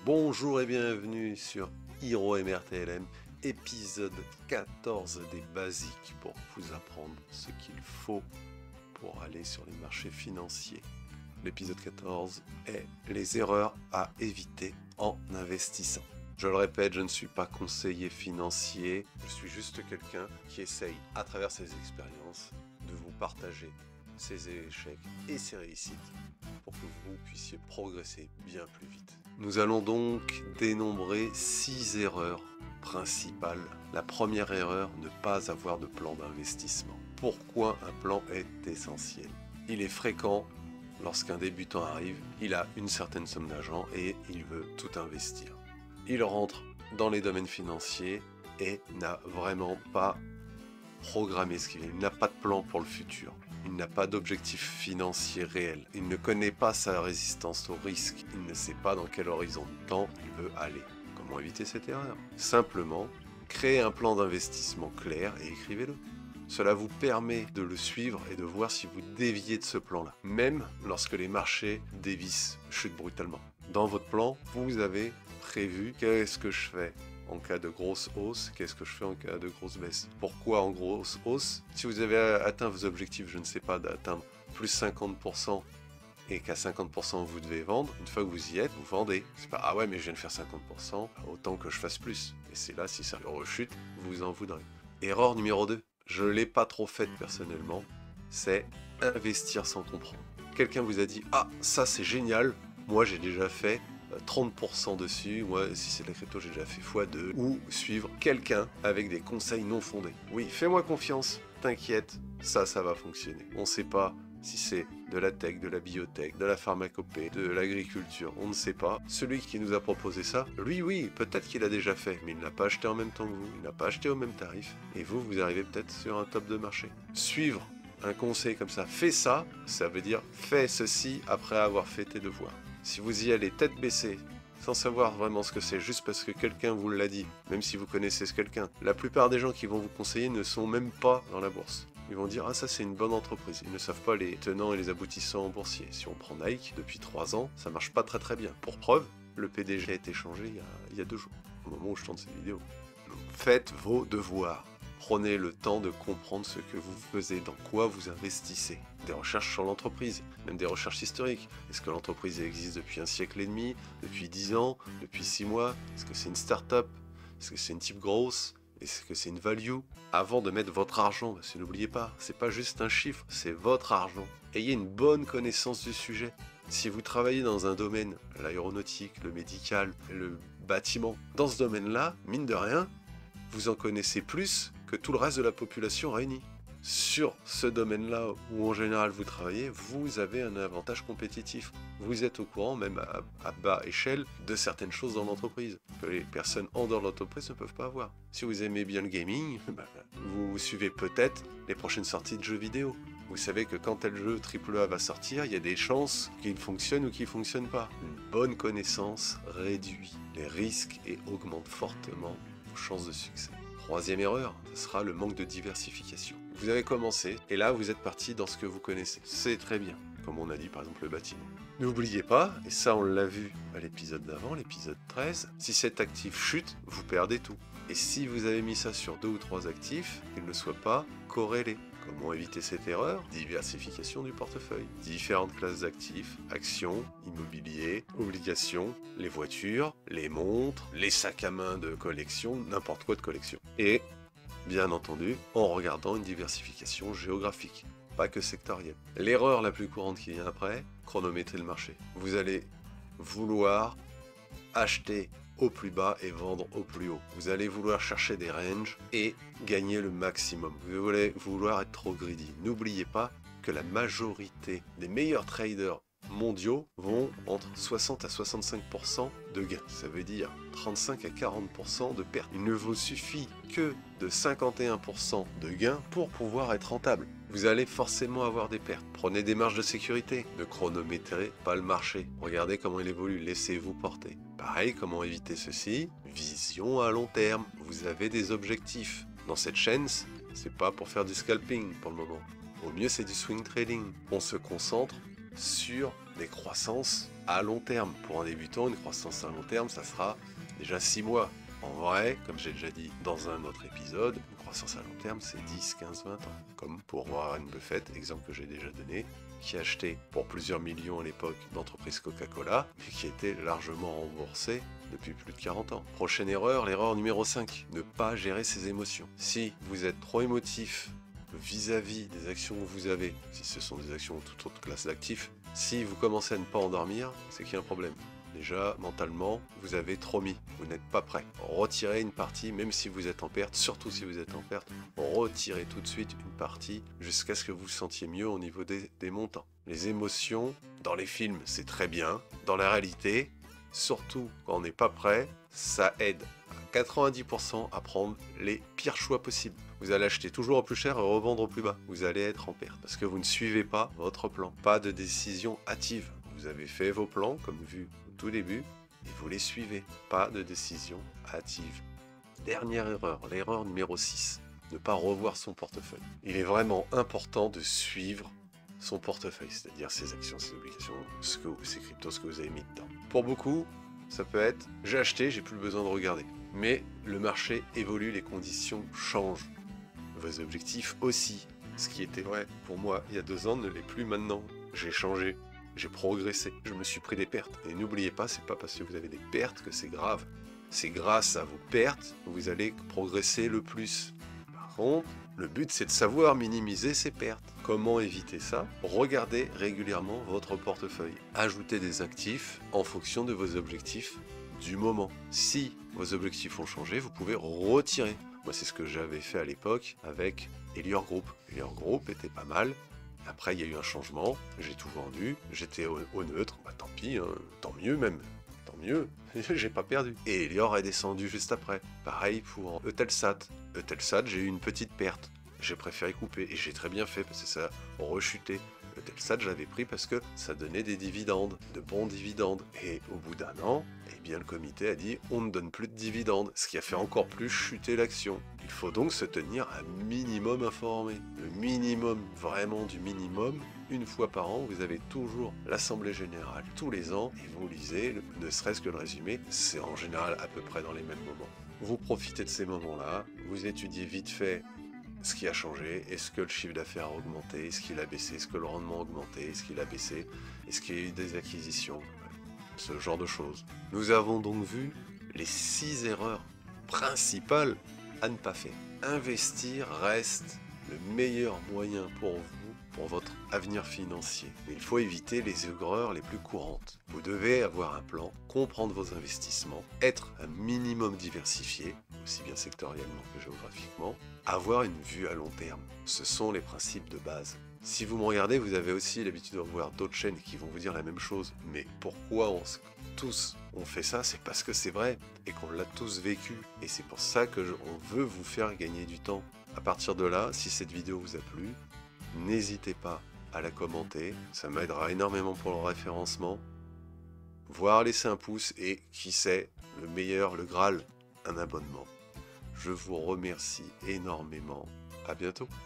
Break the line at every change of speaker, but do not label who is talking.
Bonjour et bienvenue sur Hero MRTLM, épisode 14 des basiques pour vous apprendre ce qu'il faut pour aller sur les marchés financiers. L'épisode 14 est les erreurs à éviter en investissant. Je le répète, je ne suis pas conseiller financier, je suis juste quelqu'un qui essaye, à travers ses expériences, de vous partager ses échecs et ses réussites pour que vous puissiez progresser bien plus vite. Nous allons donc dénombrer 6 erreurs principales. La première erreur, ne pas avoir de plan d'investissement. Pourquoi un plan est essentiel? Il est fréquent lorsqu'un débutant arrive, il a une certaine somme d'argent et il veut tout investir. Il rentre dans les domaines financiers et n'a vraiment pas programmé ce qu'il veut. Il n'a pas de plan pour le futur. Il n'a pas d'objectif financier réel. Il ne connaît pas sa résistance au risque. Il ne sait pas dans quel horizon de temps il veut aller. Comment éviter cette erreur? Simplement, créez un plan d'investissement clair et écrivez-le. Cela vous permet de le suivre et de voir si vous déviez de ce plan-là. Même lorsque les marchés dévissent, chutent brutalement. Dans votre plan, vous avez prévu qu'est-ce que je fais en cas de grosse hausse, qu'est-ce que je fais en cas de grosse baisse. Pourquoi en grosse hausse? Si vous avez atteint vos objectifs, je ne sais pas, d'atteindre plus 50% et qu'à 50% vous devez vendre, une fois que vous y êtes, vous vendez. C'est pas, ah ouais, mais je viens de faire 50%, autant que je fasse plus. Et c'est là, si ça rechute, vous en voudrez. Erreur numéro 2, je ne l'ai pas trop faite personnellement, c'est investir sans comprendre. Quelqu'un vous a dit, ah, ça c'est génial, moi j'ai déjà fait 30% dessus, moi si c'est de la crypto j'ai déjà fait x2, ou suivre quelqu'un avec des conseils non fondés. Oui, fais-moi confiance, t'inquiète, ça va fonctionner. On ne sait pas si c'est de la tech, de la biotech, de la pharmacopée, de l'agriculture, on ne sait pas. Celui qui nous a proposé ça, lui oui, peut-être qu'il a déjà fait, mais il ne l'a pas acheté en même temps que vous, il n'a pas acheté au même tarif, et vous arrivez peut-être sur un top de marché. Suivre un conseil comme ça, fais ça, ça veut dire fais ceci après avoir fait tes devoirs. Si vous y allez tête baissée, sans savoir vraiment ce que c'est, juste parce que quelqu'un vous l'a dit, même si vous connaissez ce quelqu'un, la plupart des gens qui vont vous conseiller ne sont même pas dans la bourse. Ils vont dire, ah ça c'est une bonne entreprise. Ils ne savent pas les tenants et les aboutissants boursiers. Si on prend Nike, depuis 3 ans, ça marche pas très bien. Pour preuve, le PDG a été changé il y a 2 jours, au moment où je tourne cette vidéo. Donc, faites vos devoirs. Prenez le temps de comprendre ce que vous faisiez, dans quoi vous investissez. Des recherches sur l'entreprise, même des recherches historiques. Est-ce que l'entreprise existe depuis 1 siècle et demi, depuis 10 ans, depuis 6 mois? Est-ce que c'est une start-up? Est-ce que c'est une type grosse? Est-ce que c'est une value? Avant de mettre votre argent, parce que n'oubliez pas, c'est pas juste un chiffre, c'est votre argent. Ayez une bonne connaissance du sujet. Si vous travaillez dans un domaine, l'aéronautique, le médical, le bâtiment, dans ce domaine-là, mine de rien, vous en connaissez plus que tout le reste de la population réunie. Sur ce domaine-là où en général vous travaillez, vous avez un avantage compétitif. Vous êtes au courant, même à bas échelle, de certaines choses dans l'entreprise que les personnes en dehors de l'entreprise ne peuvent pas avoir. Si vous aimez bien le gaming, vous suivez peut-être les prochaines sorties de jeux vidéo. Vous savez que quand tel jeu AAA va sortir, il y a des chances qu'il fonctionne ou qu'il ne fonctionne pas. Une bonne connaissance réduit les risques et augmente fortement vos chances de succès. Troisième erreur, ce sera le manque de diversification. Vous avez commencé, et là vous êtes parti dans ce que vous connaissez. C'est très bien, comme on a dit par exemple le bâtiment. N'oubliez pas, et ça on l'a vu à l'épisode d'avant, l'épisode 13, si cet actif chute, vous perdez tout. Et si vous avez mis ça sur 2 ou 3 actifs, qu'ils ne soient pas corrélés. Comment éviter cette erreur? Diversification du portefeuille. Différentes classes d'actifs, actions, immobilier, obligations, les voitures, les montres, les sacs à main de collection, n'importe quoi de collection. Et, bien entendu, en regardant une diversification géographique, pas que sectorielle. L'erreur la plus courante qui vient après, chronométrer le marché. Vous allez vouloir acheter au plus bas et vendre au plus haut. Vous allez vouloir chercher des ranges et gagner le maximum. Vous allez vouloir être trop greedy. N'oubliez pas que la majorité des meilleurs traders mondiaux vont entre 60 à 65% de gains. Ça veut dire 35 à 40% de pertes. Il ne vous suffit que de 51% de gains pour pouvoir être rentable. Vous allez forcément avoir des pertes. Prenez des marges de sécurité. Ne chronométrez pas le marché. Regardez comment il évolue. Laissez-vous porter. Pareil, comment éviter ceci? Vision à long terme. Vous avez des objectifs. Dans cette chaîne, c'est pas pour faire du scalping pour le moment. Au mieux, c'est du swing trading. On se concentre sur des croissances à long terme. Pour un débutant, une croissance à long terme, ça sera déjà 6 mois. En vrai, comme j'ai déjà dit dans un autre épisode, une croissance à long terme, c'est 10, 15, 20 ans. Comme pour Warren Buffett, exemple que j'ai déjà donné, qui a acheté pour plusieurs millions à l'époque d'entreprises Coca-Cola, mais qui était largement remboursé depuis plus de 40 ans. Prochaine erreur, l'erreur numéro 5, ne pas gérer ses émotions. Si vous êtes trop émotif vis-à-vis des actions que vous avez, si ce sont des actions de toute autre classe d'actifs, si vous commencez à ne pas endormir, c'est qu'il y a un problème. Déjà, mentalement, vous avez trop mis, vous n'êtes pas prêt. Retirez une partie, même si vous êtes en perte, surtout si vous êtes en perte, retirez tout de suite une partie jusqu'à ce que vous vous sentiez mieux au niveau des montants. Les émotions, dans les films, c'est très bien. Dans la réalité, surtout quand on n'est pas prêt, ça aide à 90% à prendre les pires choix possibles. Vous allez acheter toujours au plus cher et revendre au plus bas. Vous allez être en perte parce que vous ne suivez pas votre plan. Pas de décision hâtive. Vous avez fait vos plans, comme vu au tout début, et vous les suivez. Pas de décision hâtive. Dernière erreur, l'erreur numéro 6. Ne pas revoir son portefeuille. Il est vraiment important de suivre son portefeuille, c'est-à-dire ses actions, ses obligations, ses cryptos, ce que vous avez mis dedans. Pour beaucoup, ça peut être « j'ai acheté, j'ai plus besoin de regarder ». Mais le marché évolue, les conditions changent. Vos objectifs aussi. Ce qui était vrai pour moi il y a 2 ans ne l'est plus maintenant. J'ai changé, j'ai progressé, je me suis pris des pertes. Et n'oubliez pas, c'est pas parce que vous avez des pertes que c'est grave. C'est grâce à vos pertes que vous allez progresser le plus. Par contre, le but c'est de savoir minimiser ces pertes. Comment éviter ça? Regardez régulièrement votre portefeuille. Ajoutez des actifs en fonction de vos objectifs du moment. Si vos objectifs ont changé, vous pouvez retirer. Moi, c'est ce que j'avais fait à l'époque avec Elior Group. Elior Group était pas mal. Après, il y a eu un changement. J'ai tout vendu. J'étais au neutre. Bah, tant pis, hein. Tant mieux même. Tant mieux. J'ai pas perdu. Et Elior est descendu juste après. Pareil pour Eutelsat. Eutelsat, j'ai eu une petite perte. J'ai préféré couper. Et j'ai très bien fait parce que ça a rechuté. Eutelsat, je l'avais pris parce que ça donnait des dividendes, de bons dividendes. Et au bout d'un an, eh bien, le comité a dit on ne donne plus de dividendes, ce qui a fait encore plus chuter l'action. Il faut donc se tenir un minimum informé. Le minimum, vraiment du minimum, une fois par an, vous avez toujours l'Assemblée Générale tous les ans et vous lisez, ne serait-ce que le résumé, c'est en général à peu près dans les mêmes moments. Vous profitez de ces moments-là, vous étudiez vite fait ce qui a changé, est-ce que le chiffre d'affaires a augmenté, est-ce qu'il a baissé, est-ce que le rendement a augmenté, est-ce qu'il a baissé, est-ce qu'il y a eu des acquisitions, ce genre de choses. Nous avons donc vu les 6 erreurs principales à ne pas faire. Investir reste le meilleur moyen pour vous, pour votre avenir financier. Mais il faut éviter les erreurs les plus courantes. Vous devez avoir un plan, comprendre vos investissements, être un minimum diversifié, aussi bien sectoriellement que géographiquement, avoir une vue à long terme. Ce sont les principes de base. Si vous me regardez, vous avez aussi l'habitude de voir d'autres chaînes qui vont vous dire la même chose. Mais pourquoi tous on fait ça? C'est parce que c'est vrai et qu'on l'a tous vécu. Et c'est pour ça que on veut vous faire gagner du temps. À partir de là, si cette vidéo vous a plu, n'hésitez pas à la commenter. Ça m'aidera énormément pour le référencement. Voire laisser un pouce et, qui sait, le meilleur, le Graal, un abonnement. Je vous remercie énormément. À bientôt.